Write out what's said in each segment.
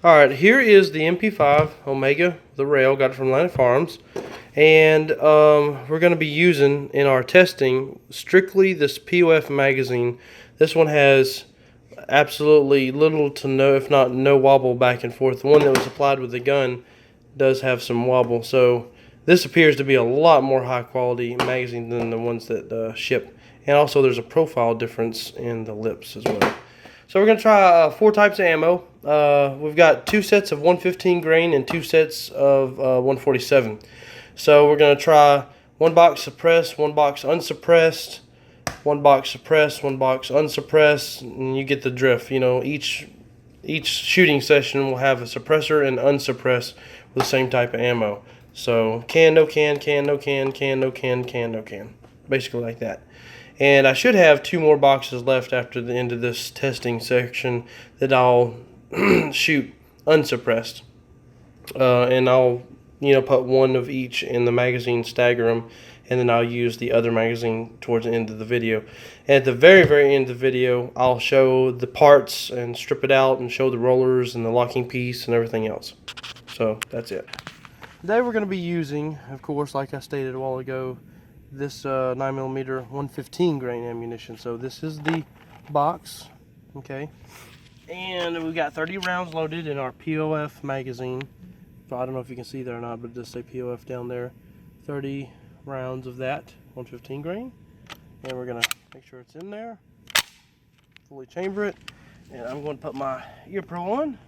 Alright, here is the MP5 Omega, the rail, got it from Atlantic Farms. And we're going to be using in our testing strictly this POF magazine. This one has absolutely little to no, if not no wobble back and forth. The one that was applied with the gun does have some wobble. So this appears to be a lot more high quality magazine than the ones that ship. And also there's a profile difference in the lips as well. So we're going to try 4 types of ammo. We've got 2 sets of 115 grain and 2 sets of 147. So we're going to try 1 box suppressed, 1 box unsuppressed, 1 box suppressed, 1 box unsuppressed, and you get the drift. You know, each shooting session will have a suppressor and unsuppressed with the same type of ammo. So can, no can, can, no can, can, no can, can, no can. Basically like that. And I should have 2 more boxes left after the end of this testing section that I'll shoot unsuppressed. And I'll, put 1 of each in the magazine, stagger them, and then I'll use the other magazine towards the end of the video. And at the very, very end of the video, I'll show the parts and strip it out and show the rollers and the locking piece and everything else. So that's it. Today we're going to be using, of course, like I stated a while ago, this 9mm 115 grain ammunition. So this is the box, okay, and we've got 30 rounds loaded in our POF magazine. So I don't know if you can see that or not, but it does say POF down there. 30 rounds of that 115 grain, and we're gonna make sure it's in there, fully chamber it, and I'm going to put my ear pro on.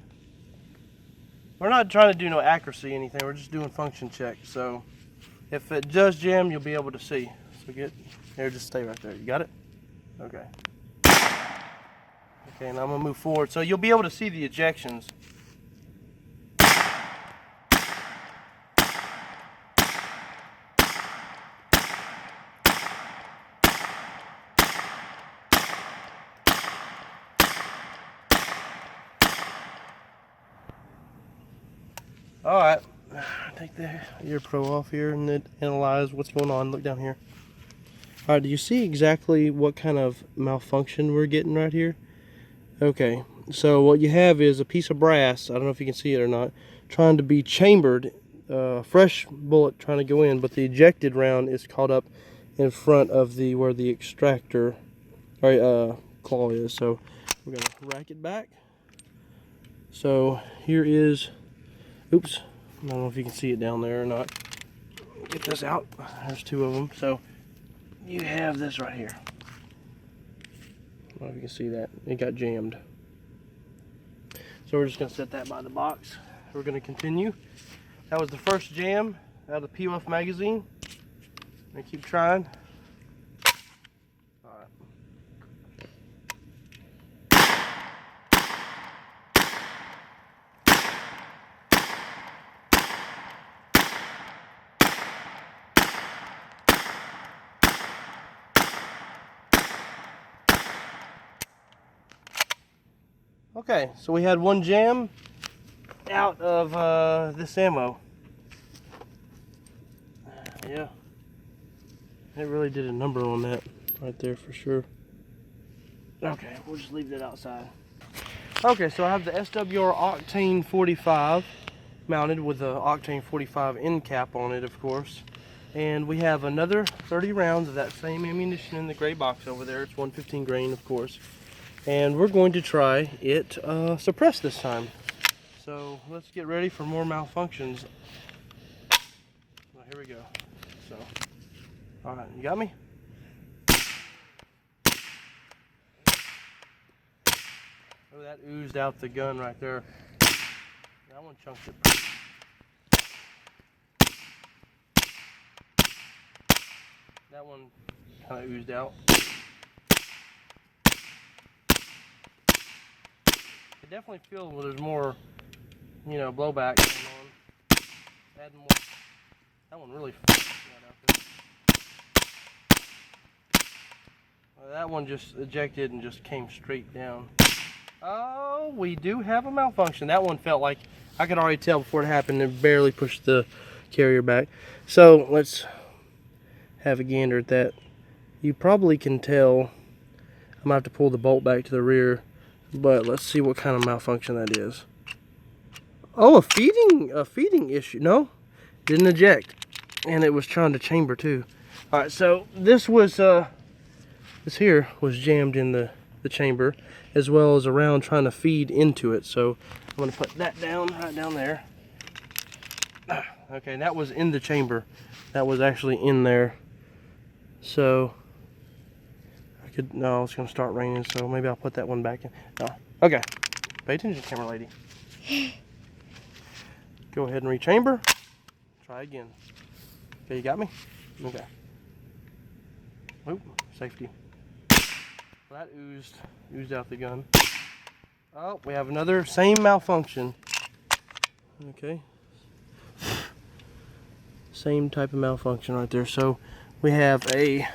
We're not trying to do no accuracy or anything, we're just doing function check. So if it does jam, you'll be able to see. So just stay right there. You got it? Okay. Okay, now I'm gonna move forward. So you'll be able to see the ejections. Alright. Take the ear pro off here and then analyze what's going on. Look down here. Alright, do you see exactly what kind of malfunction we're getting right here? Okay, so what you have is a piece of brass, I don't know if you can see it or not, trying to be chambered, fresh bullet trying to go in, but the ejected round is caught up in front of where the extractor claw is. So we're going to rack it back. So here is, oops, I don't know if you can see it down there or not. Get this out. There's 2 of them. So you have this right here. I don't know if you can see that. It got jammed. So we're just going to set that by the box. We're going to continue. That was the first jam out of the POF magazine. I'm going to keep trying. Okay, so we had 1 jam out of this ammo. Yeah, it really did a number on that right there for sure. Okay, we'll just leave that outside. Okay, so I have the SWR Octane 45 mounted with the Octane 45 end cap on it, of course. And we have another 30 rounds of that same ammunition in the gray box over there. It's 115 grain, of course. And we're going to try it suppressed this time. So let's get ready for more malfunctions. Well, here we go. So, all right, you got me? Oh, that oozed out the gun right there. That one chunked it. That one kind of oozed out. I definitely feel there's more, blowback going on. Add more. That one really got out there. That one just ejected and just came straight down. Oh, we do have a malfunction. That one felt like I could already tell before it happened. It barely pushed the carrier back. So let's have a gander at that. You probably can tell. I'm gonna have to pull the bolt back to the rear. But let's see what kind of malfunction that is. Oh, a feeding issue. No, didn't eject, and it was trying to chamber too. All right, so this was this here was jammed in the chamber, as well as around trying to feed into it. So I'm gonna put that down right down there. Okay, and that was in the chamber. That was actually in there. So no, it's gonna start raining, so maybe I'll put that one back in. No. Okay. Pay attention, camera lady. Go ahead and rechamber. Try again. Okay, you got me? Okay. Oop, safety. That oozed out the gun. Oh, we have another same malfunction. Okay. Same type of malfunction right there. So we have a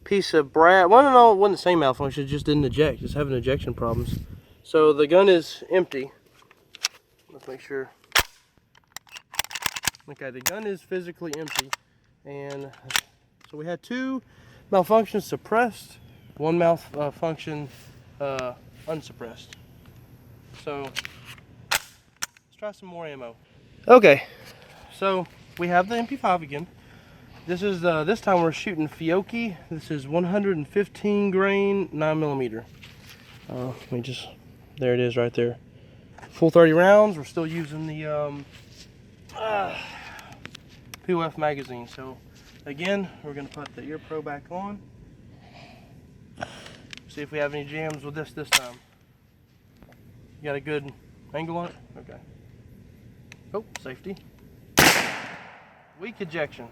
piece of brass. Well, no, it wasn't the same malfunction. It just didn't eject. Just having ejection problems. So the gun is empty. Let's make sure. Okay, the gun is physically empty, and so we had two malfunctions suppressed, one malfunction unsuppressed. So let's try some more ammo. Okay, so we have the MP5 again. This is this time we're shooting Fiocchi. This is 115 grain 9mm. Let me just, there it is right there. Full 30 rounds. We're still using the POF magazine. So again, we're going to put the ear pro back on. See if we have any jams with this time. You got a good angle on it? Okay. Oh, safety. Weak ejection.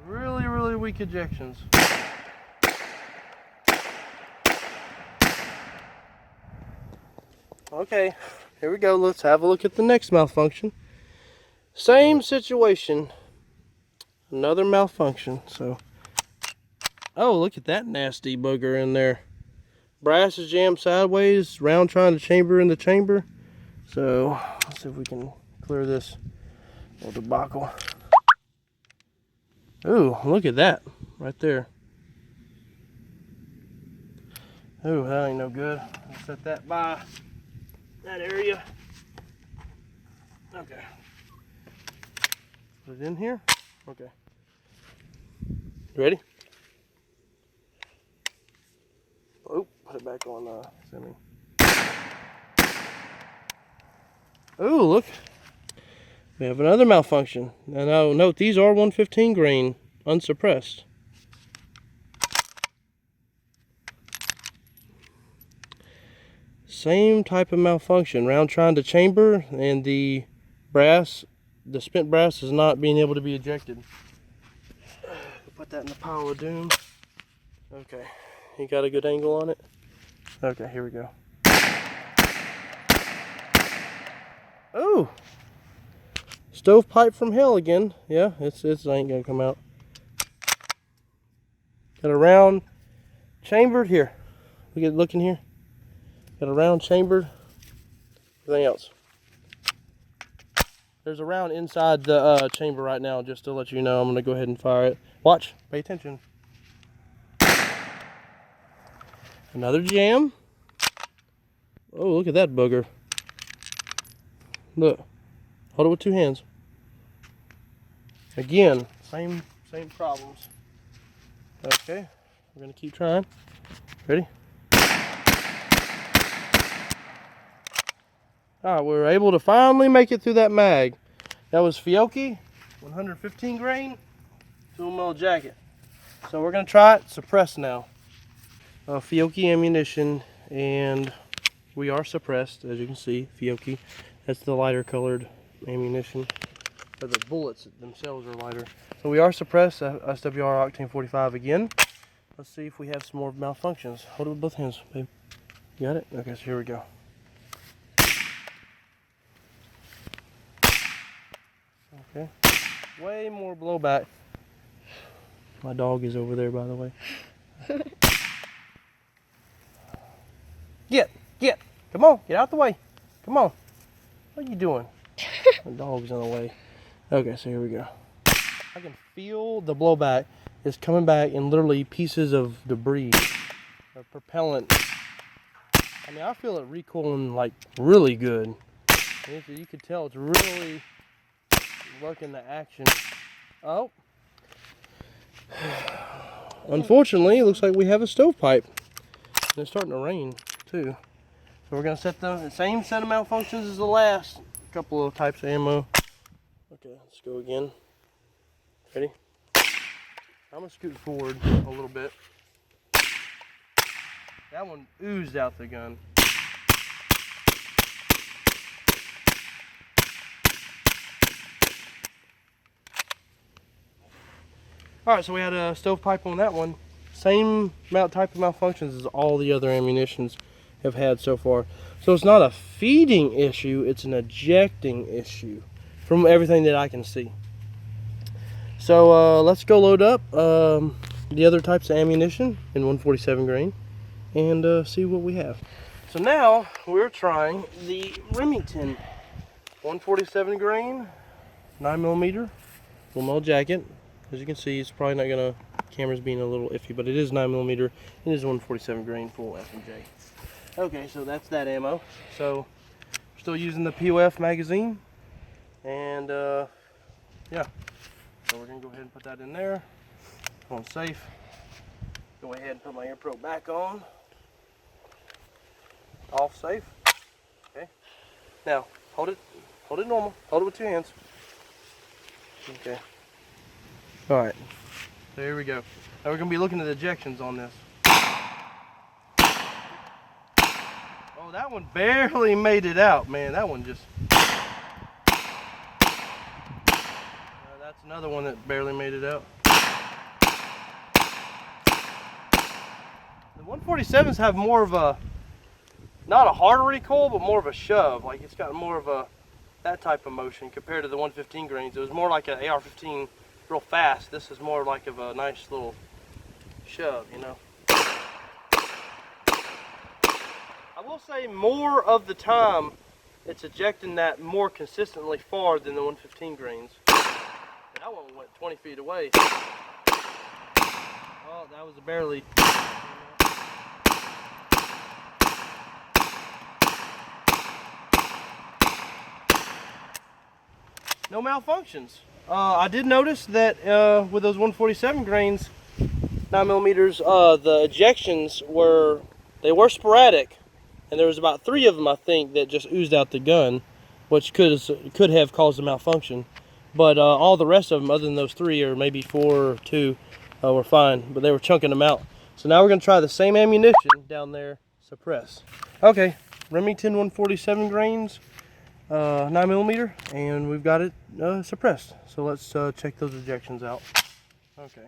Really weak ejections. Okay, here we go. Let's have a look at the next malfunction. Same situation. Another malfunction. So, oh, look at that nasty booger in there. Brass is jammed sideways, round trying to chamber in the chamber. So, let's see if we can clear this little debacle. Ooh, look at that right there. Ooh, that ain't no good. Let's set that by that area. Okay. Put it in here. Okay. You ready? Oh, put it back on semi. Oh, look. We have another malfunction. Now, note, these are 115 grain, unsuppressed. Same type of malfunction. Round trying to chamber, and the spent brass is not being able to be ejected. Put that in the pile of doom. Okay, you got a good angle on it? Okay, here we go. Oh! Stovepipe from hell again. Yeah, it ain't gonna come out. Got a round chambered here. We get looking here. Got a round chambered. Everything else. There's a round inside the chamber right now, just to let you know. I'm gonna go ahead and fire it. Watch. Pay attention. Another jam. Oh, look at that booger. Look. Hold it with two hands. Again, same problems. Okay, we're gonna keep trying. Ready? Alright, we were able to finally make it through that mag. That was Fiocchi, 115 grain, 2mm jacket. So we're gonna try it suppressed now. Fiocchi ammunition, and we are suppressed, as you can see. Fiocchi, that's the lighter colored ammunition. But the bullets themselves are lighter. So we are suppressed. SWR Octane 45 again. Let's see if we have some more malfunctions. Hold it with both hands, babe. You got it? Okay, so here we go. Okay. Way more blowback. My dog is over there, by the way. Get. Come on, get out the way. Come on. What are you doing? The dog's in the way. Okay, so here we go. I can feel the blowback is coming back in literally pieces of debris or propellant. I mean, I feel it recoiling like really good. You could tell it's really working the action. Oh. Unfortunately, it looks like we have a stovepipe. And it's starting to rain too. So we're gonna set the same set of malfunctions as the last couple of types of ammo. Okay, let's go again. Ready? I'm gonna scoot forward a little bit. That one oozed out the gun. Alright, so we had a stovepipe on that one. Same type of malfunctions as all the other ammunitions have had so far. So it's not a feeding issue, it's an ejecting issue from everything that I can see. So let's go load up the other types of ammunition in 147 grain and see what we have. So now we're trying the Remington 147 grain 9mm full metal jacket. As you can see, it's probably not gonna, camera's being a little iffy, but it is 9mm. It is 147 grain full F&J. Okay, so that's that ammo. So we're still using the POF magazine, and yeah. So we're gonna go ahead and put that in there. On safe. Go ahead and put my air probe back on. Off safe. Okay. Now hold it normal. Hold it with 2 hands. Okay. All right. So here we go. Now we're gonna be looking at ejections on this. Oh, that one barely made it out, man. That one just. That's another one that barely made it out. The 147s have more of a, not a hard recoil, but more of a shove. Like it's got more of a, that type of motion compared to the 115 grains. It was more like an AR-15 real fast. This is more like of a nice little shove, you know. I will say more of the time it's ejecting that more consistently far than the 115 grains. That one went 20 feet away. Oh, that was barely. No malfunctions. I did notice that with those 147 grains 9mm, the ejections were sporadic, and there was about 3 of them, I think, that just oozed out the gun, which could have caused a malfunction. But all the rest of them, other than those 3, or maybe 4 or 2, were fine. But they were chunking them out. So now we're going to try the same ammunition down there, suppress. Okay, Remington 147 grains, 9mm, and we've got it suppressed. So let's check those ejections out. Okay,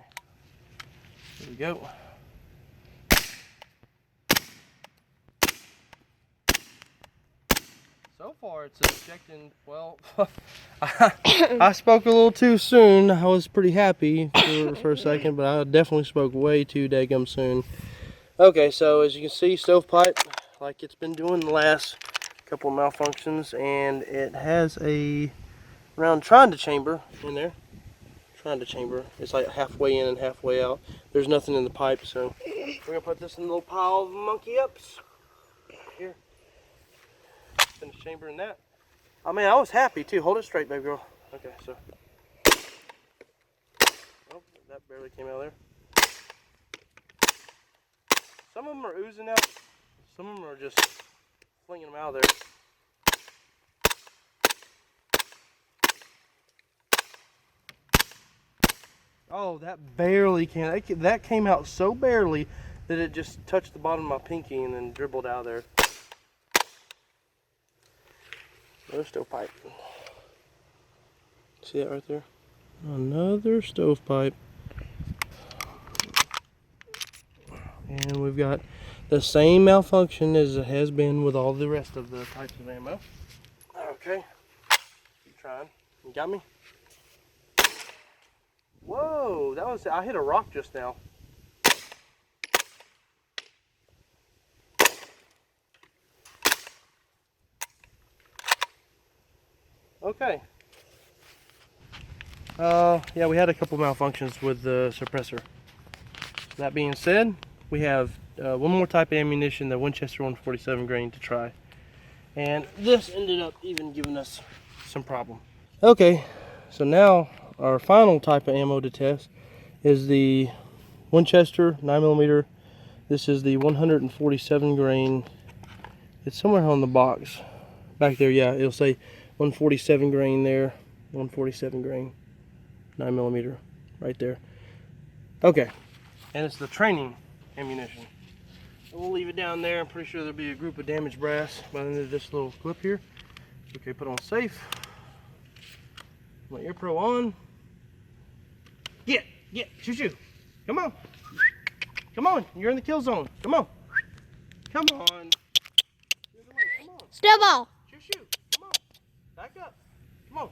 here we go. So far it's ejecting, well, I spoke a little too soon. I was pretty happy for a second, but I definitely spoke way too daggum soon. Okay, so as you can see, stovepipe, like it's been doing the last couple of malfunctions, and it has a round trying to chamber in there. Trying to chamber. It's like halfway in and halfway out. There's nothing in the pipe, so we're gonna put this in a little pile of monkey ups. Here. Finish chambering that. I mean, I was happy too. Hold it straight, baby girl. Okay, so. Oh, that barely came out of there. Some of them are oozing out. Some of them are just flinging them out of there. Oh, that barely came. That came out so barely that it just touched the bottom of my pinky and then dribbled out of there. Another stovepipe. See that right there? Another stovepipe. And we've got the same malfunction as it has been with all the rest of the types of ammo. Okay. Keep trying. You got me? Whoa, that was, I hit a rock just now. Okay. Yeah, we had a couple malfunctions with the suppressor. That being said, we have one more type of ammunition, the Winchester 147 grain, to try. And this ended up even giving us some problem. Okay, so now our final type of ammo to test is the Winchester 9mm. This is the 147 grain. It's somewhere on the box. Back there, yeah, it'll say 147 grain there. 147 grain. 9mm. Right there. Okay. And it's the training ammunition. So we'll leave it down there. I'm pretty sure there'll be a group of damaged brass by the end of this little clip here. Okay, put on safe. My ear pro on. Get, shoot. Come on. Come on, you're in the kill zone. Come on. Come on. Come on. Snowball. Shoot. Come on. Back up. Come on.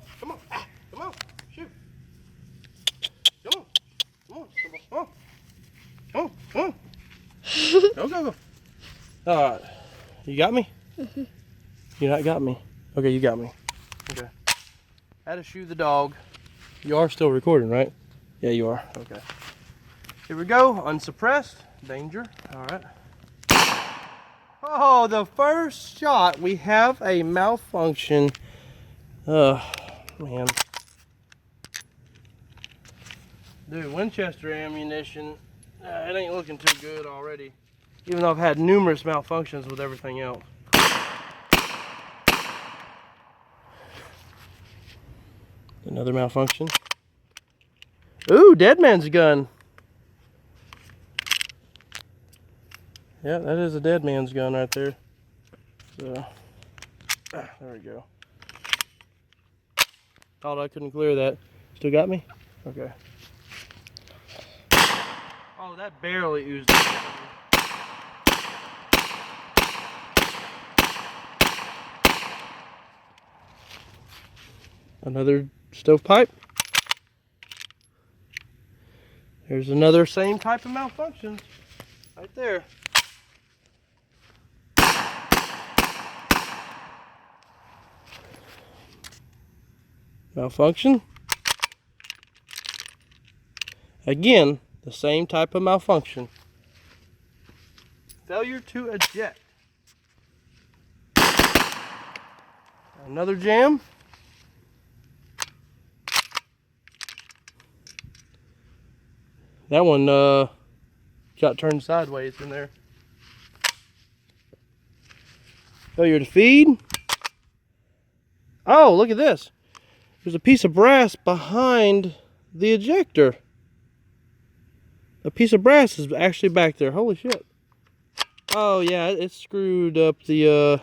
Ah, come on. Shoot. Come on. Go. Alright. You got me? Mm-hmm. You not got me? Okay, you got me. Okay. How to shoot the dog. You are still recording, right? Yeah, you are. Okay. Here we go. Unsuppressed. Danger. Alright. Oh, the first shot. We have a malfunction. Man. Dude, Winchester ammunition, it ain't looking too good already. Even though I've had numerous malfunctions with everything else. Another malfunction. Ooh, Dead Man's gun. Yeah, that is a Dead Man's gun right there. So, there we go. Thought I couldn't clear that. Still got me? Okay. Oh, that barely oozed out. Another stovepipe. There's another same type of malfunction right there. Malfunction. Again, the same type of malfunction. Failure to eject. Another jam. That one got turned sideways in there. Failure to feed. Oh, look at this. There's a piece of brass behind the ejector. A piece of brass is actually back there. Holy shit. Oh yeah, it screwed up the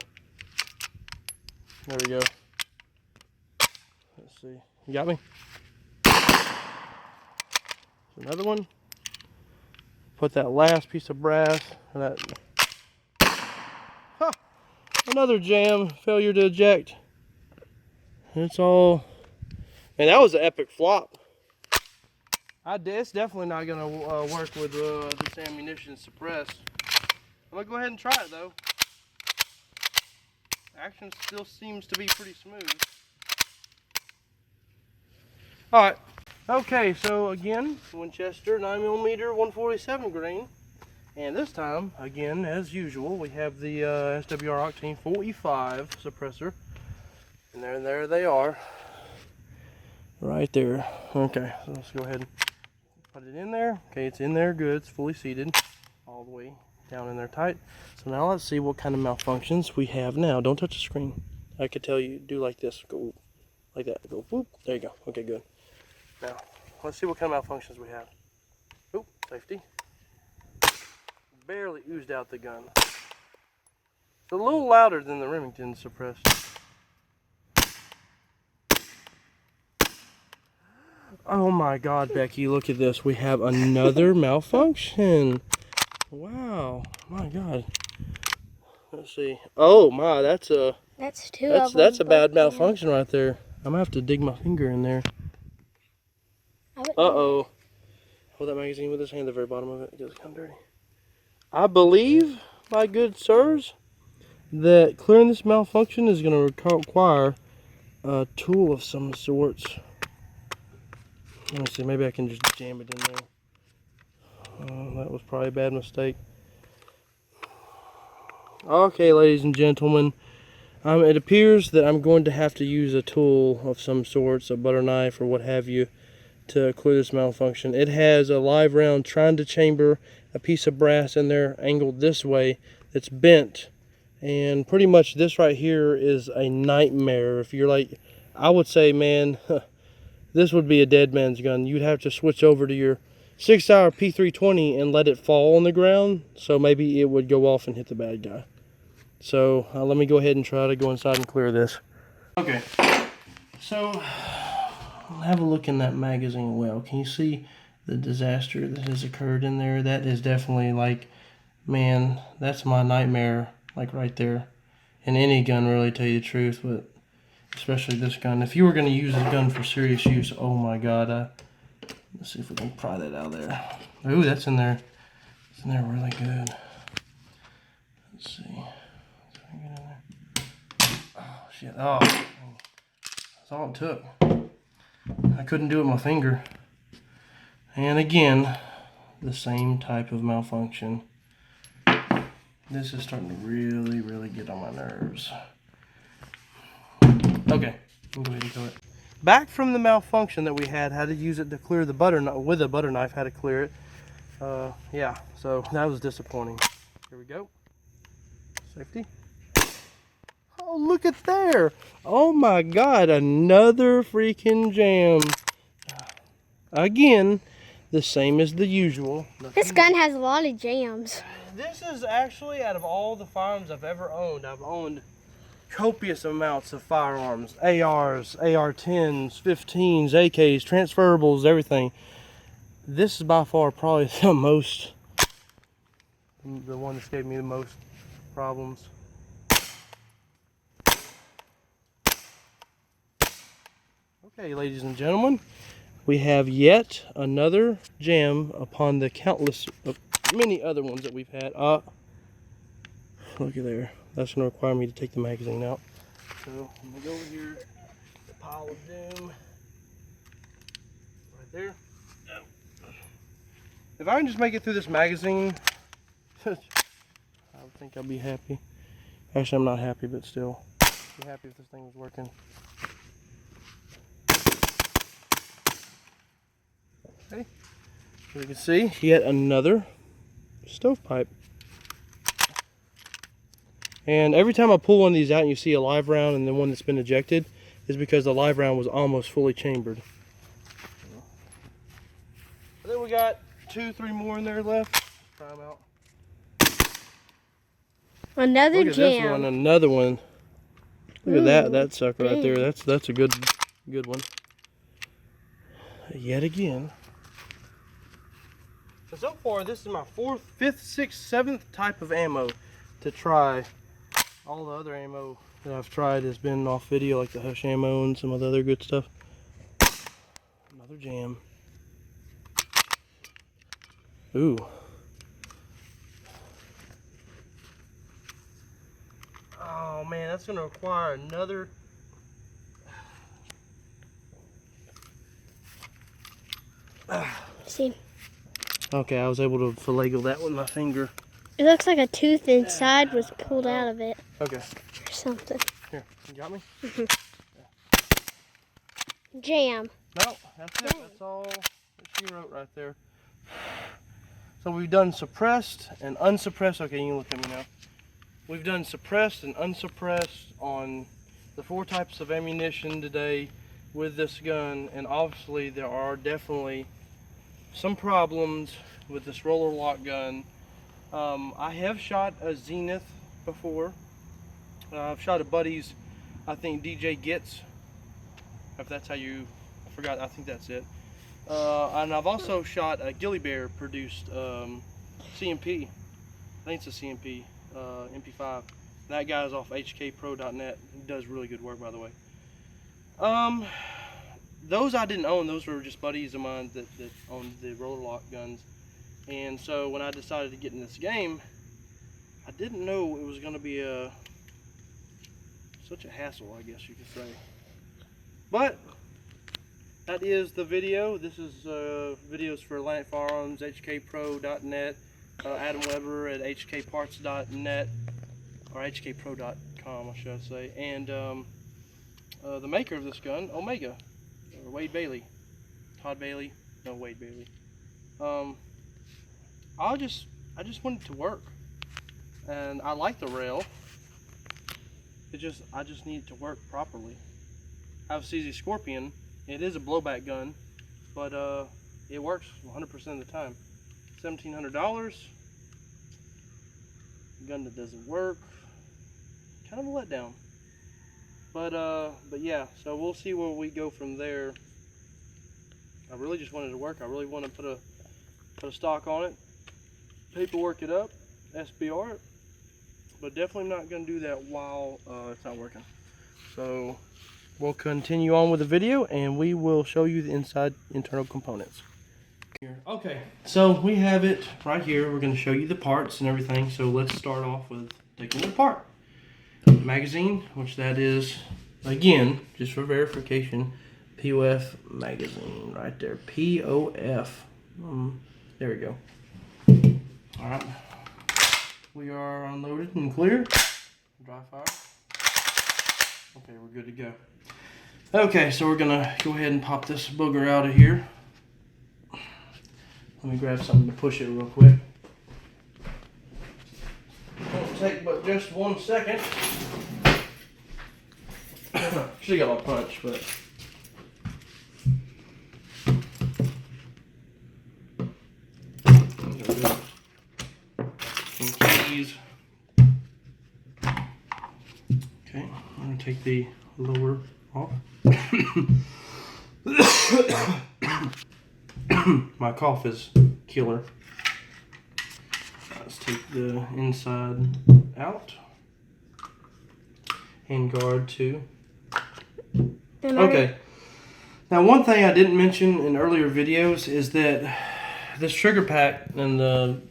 there we go. Let's see. You got me? Another one. Put that last piece of brass and that. Huh. Another jam. Failure to eject. It's all. Man, that was an epic flop. It's definitely not gonna work with this ammunition suppressed. I'm gonna go ahead and try it though. Action still seems to be pretty smooth. Alright. Okay, so again, Winchester 9mm 147 grain. And this time, again, as usual, we have the SWR Octane 4E5 suppressor. And there they are. Right there. Okay, so let's go ahead and put it in there. Okay, it's in there good. It's fully seated all the way down in there tight. So now let's see what kind of malfunctions we have now. Don't touch the screen. I could tell you do like this. Go like that. Go whoop. There you go. Okay, good. Now, let's see what kind of malfunctions we have. Oop, safety. Barely oozed out the gun. It's a little louder than the Remington suppressed. Oh my God, Becky, look at this. We have another malfunction. Wow, my God. Let's see. Oh my, that's two of them. That's a bad malfunction right there. I'm gonna have to dig my finger in there. Uh-oh. Hold that magazine with this hand at the very bottom of it. It does come dirty. I believe, my good sirs, that clearing this malfunction is going to require a tool of some sorts. Let me see, maybe I can just jam it in there. That was probably a bad mistake. Okay, ladies and gentlemen, it appears that I'm going to have to use a tool of some sorts, a butter knife or what have you, to clear this malfunction. It has a live round trying to chamber a piece of brass in there angled this way that's bent, and pretty much this right here is a nightmare. If you're like, I would say, man, this would be a dead man's gun. You'd have to switch over to your 6-hour P320 and let it fall on the ground, so maybe it would go off and hit the bad guy. So let me go ahead and try to go inside and clear this. Okay, so have a look in that magazine well. Can you see the disaster that has occurred in there? That is definitely like, man, that's my nightmare, like right there. And any gun, really, to tell you the truth, but especially this gun. If you were going to use this gun for serious use, oh my God. Let's see if we can pry that out of there. Ooh, that's in there. It's in there really good. Let's see. Get in there. Oh, shit. Oh, that's all it took. I couldn't do it with my finger. And again, the same type of malfunction. This is starting to really, really get on my nerves. Okay, we'll go ahead and kill it. Back from the malfunction that we had, how to use it to clear the butter knife, with a butter knife, how to clear it. Yeah, so that was disappointing. Here we go. Safety. Oh, look at there. Oh my God, another freaking jam. Again, the same as the usual. This gun has a lot of jams. This is actually, out of all the firearms I've ever owned, I've owned copious amounts of firearms. ARs, AR-10s, 15s, AKs, transferables, everything. This is by far probably the most, the one that's gave me the most problems. Okay, ladies and gentlemen, we have yet another jam upon the countless, many other ones that we've had. Look at there. That's going to require me to take the magazine out. So I'm going to go over here, the pile of doom, right there. If I can just make it through this magazine, I think I'll be happy. Actually, I'm not happy, but still, I'd be happy if this thing was working. Okay, as you can see, yet another stovepipe. And every time I pull one of these out and you see a live round and then one that's been ejected, is because the live round was almost fully chambered. I think we got 2-3 more in there left. Let's try them out. Another Look at jam. this one, another one. Look at that sucker right there. That's a good one. Yet again. So far, this is my 4th, 5th, 6th, 7th type of ammo to try. All the other ammo that I've tried has been off video, like the Hush ammo and some of the other good stuff. Another jam. Ooh. Oh man, that's going to require another. See? Okay, I was able to finagle that with my finger. It looks like a tooth inside was pulled out of it. Okay. Or something. Here, you got me? Jam. No, that's it. That's all that she wrote right there. So we've done suppressed and unsuppressed. Okay, you can look at me now. We've done suppressed and unsuppressed on the 4 types of ammunition today with this gun, and obviously there are definitely some problems with this roller lock gun. I have shot a Zenith before. I've shot a buddy's, I think DJ Gets, if that's how you, I forgot, I think that's it. And I've also shot a Gilly Bear produced CMP. I think it's a CMP, MP5. That guy's off hkpro.net. He does really good work, by the way. Those I didn't own. Those were just buddies of mine that owned the roller lock guns. And so when I decided to get in this game, I didn't know it was going to be such a hassle, I guess you could say. But that is the video. This is videos for Atlantic Firearms, hkpro.net, Adam Weber at hkparts.net, or hkpro.com, I should say, and the maker of this gun, Omega, or Wade Bailey, Todd Bailey, no, Wade Bailey. I just want it to work, and I like the rail. I just need it to work properly. I have a CZ Scorpion. It is a blowback gun, but it works 100% of the time. $1,700. Gun that doesn't work. Kind of a letdown. But yeah. So we'll see where we go from there. I really just wanted it to work. I really want to put a stock on it, paperwork it up, SBR it. But definitely not going to do that while it's not working. So we'll continue on with the video, and we will show you the inside internal components. Okay, so we have it right here. We're going to show you the parts and everything. So let's start off with taking it apart. Magazine, which that is, again, just for verification, POF magazine right there. POF. There we go. All right. We are unloaded and clear. Dry fire. Okay, we're good to go. Okay, so we're gonna go ahead and pop this booger out of here. Let me grab something to push it real quick. Won't take but just 1 second. Should've got my punch, but keys. Okay, I'm going to take the lower off. My cough is killer. Let's take the inside out. And guard too. Okay. Now one thing I didn't mention in earlier videos is that this trigger pack and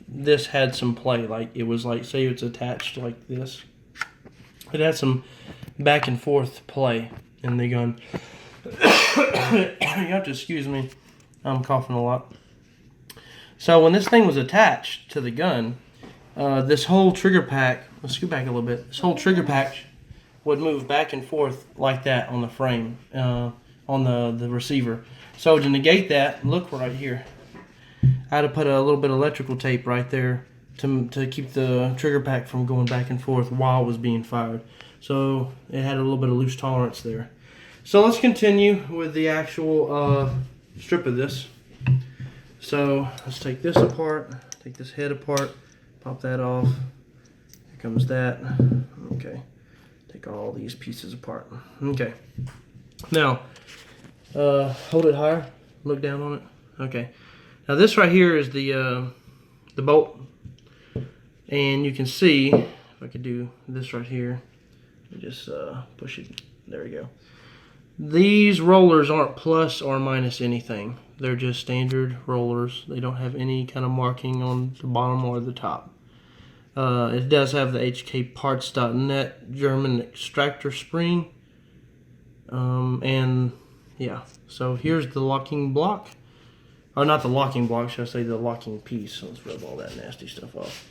this had some play. Like it was like, say it's attached like this. It had some back and forth play in the gun. You have to excuse me. I'm coughing a lot. So when this thing was attached to the gun, this whole trigger pack, let's scoot back a little bit. This whole trigger pack would move back and forth like that on the frame, on the receiver. So to negate that, look right here. I had to put a little bit of electrical tape right there to keep the trigger pack from going back and forth while it was being fired. So it had a little bit of loose tolerance there. So let's continue with the actual strip of this. So let's take this apart, take this head apart, pop that off. Here comes that. Okay. Take all these pieces apart. Okay. Now, hold it higher. Look down on it. Okay. Now this right here is the bolt, and you can see if I could do this right here. Just push it. There we go. These rollers aren't plus or minus anything. They're just standard rollers. They don't have any kind of marking on the bottom or the top. It does have the hkparts.net German extractor spring. And yeah, so here's the locking block. Or not the locking block, should I say the locking piece. So let's rub all that nasty stuff off.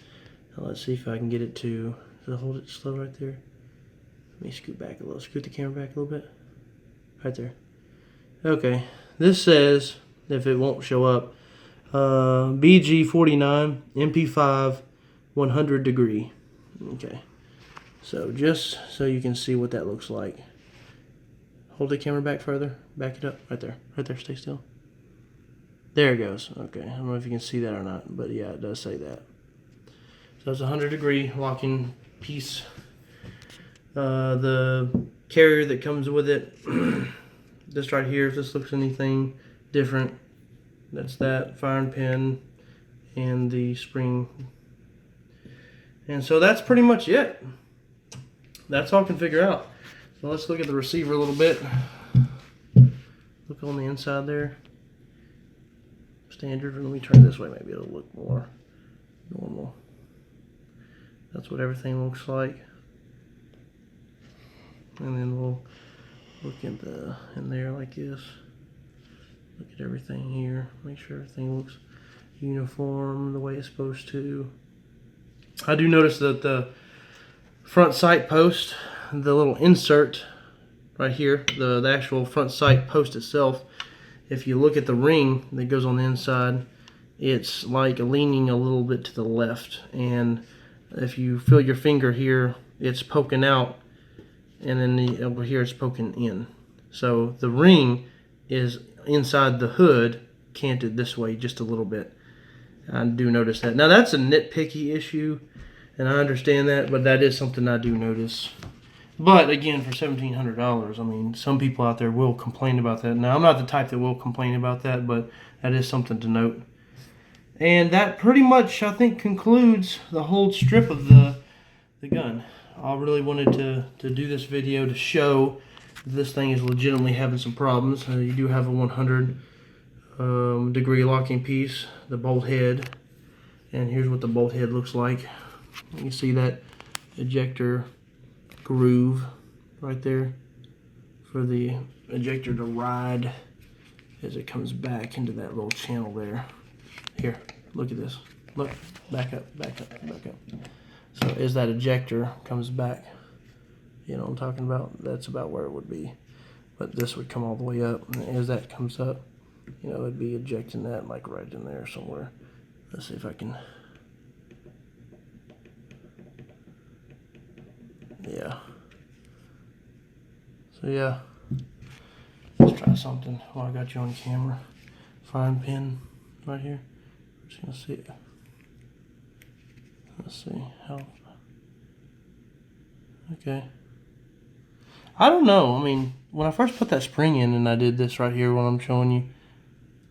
Now let's see if I can get it to, does it hold it slow right there? Let me scoot back a little, scoot the camera back a little bit. Right there. Okay, this says, if it won't show up, BG49, MP5, 100 degree. Okay, so just so you can see what that looks like. Hold the camera back further, back it up, right there, stay still. There it goes. Okay, I don't know if you can see that or not, but yeah, it does say that. So it's a 100 degree locking piece. The carrier that comes with it, this right here, if this looks anything different, that's that firing pin and the spring. And so that's pretty much it. That's all I can figure out. So let's look at the receiver a little bit. Look on the inside there. Standard. Let me turn this way, maybe it'll look more normal. That's what everything looks like. And then we'll look in there like this. Look at everything here. Make sure everything looks uniform the way it's supposed to. I do notice that the front sight post, the little insert right here, the actual front sight post itself, if you look at the ring that goes on the inside, it's like leaning a little bit to the left, and if you feel your finger here, it's poking out, and then over here it's poking in. So the ring is inside the hood, canted this way just a little bit. I do notice that. Now that's a nitpicky issue, and I understand that, but that is something I do notice. But again, for $1,700, I mean, some people out there will complain about that. Now I'm not the type that will complain about that, but that is something to note. And that pretty much, I think, concludes the whole strip of the gun. I really wanted to do this video to show this thing is legitimately having some problems. You do have a 100 degree locking piece, the bolt head, and here's what the bolt head looks like. You can see that ejector groove right there for the ejector to ride as it comes back into that little channel there. Here, look at this. Look, back up, back up, back up. So as that ejector comes back, you know what I'm talking about? That's about where it would be. But this would come all the way up, and as that comes up, you know, it'd be ejecting that like right in there somewhere. Let's see if I can. Yeah. So yeah, let's try something while I got you on camera. Fine pin right here. I'm just gonna see it. Let's see how. Okay. I don't know. I mean, when I first put that spring in and I did this right here, what I'm showing you,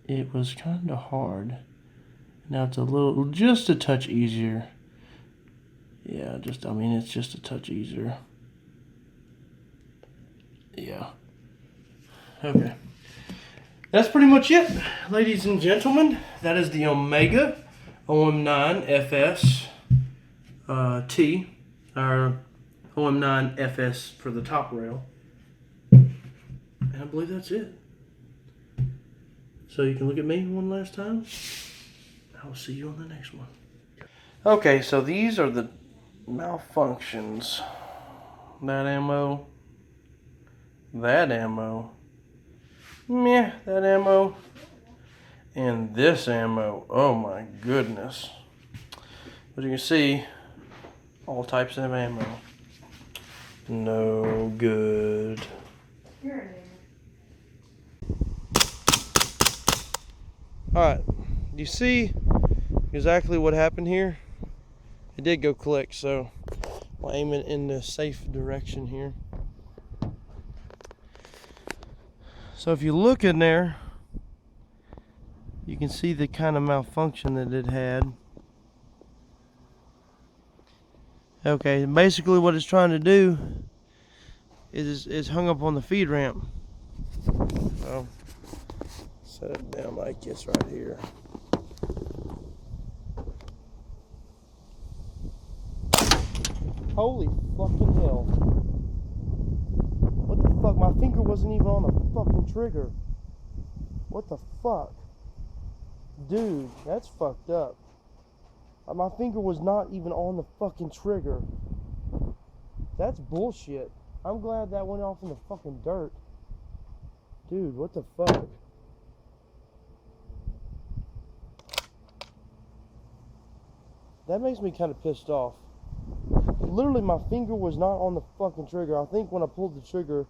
it was kind of hard. Now it's just a touch easier. Yeah, I mean, it's just a touch easier. Yeah. Okay. That's pretty much it, ladies and gentlemen. That is the Omega OM9 FS T, our OM9 FS for the top rail. And I believe that's it. So you can look at me one last time. I will see you on the next one. Okay, so these are the malfunctions. That ammo. That ammo. Meh, that ammo. And this ammo. Oh my goodness. As you can see, all types of ammo. No good. Alright, you see exactly what happened here? It did go click, so I'll aim it in the safe direction here. So if you look in there, you can see the kind of malfunction that it had. Okay, basically what it's trying to do is hung up on the feed ramp. So set it down like this right here. Holy fucking hell. What the fuck? My finger wasn't even on the fucking trigger. What the fuck? Dude, that's fucked up. My finger was not even on the fucking trigger. That's bullshit. I'm glad that went off in the fucking dirt. Dude, what the fuck? That makes me kind of pissed off. Literally, my finger was not on the fucking trigger. I think when I pulled the trigger,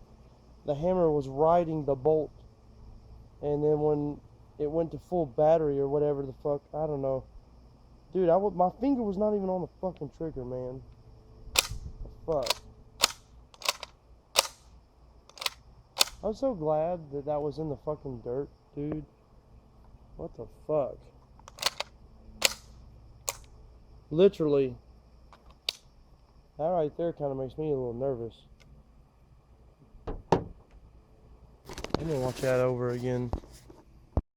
the hammer was riding the bolt. And then when it went to full battery or whatever the fuck, I don't know. Dude, my finger was not even on the fucking trigger, man. Fuck. I'm so glad that was in the fucking dirt, dude. What the fuck? Literally. That right there kind of makes me a little nervous. I'm gonna watch that over again.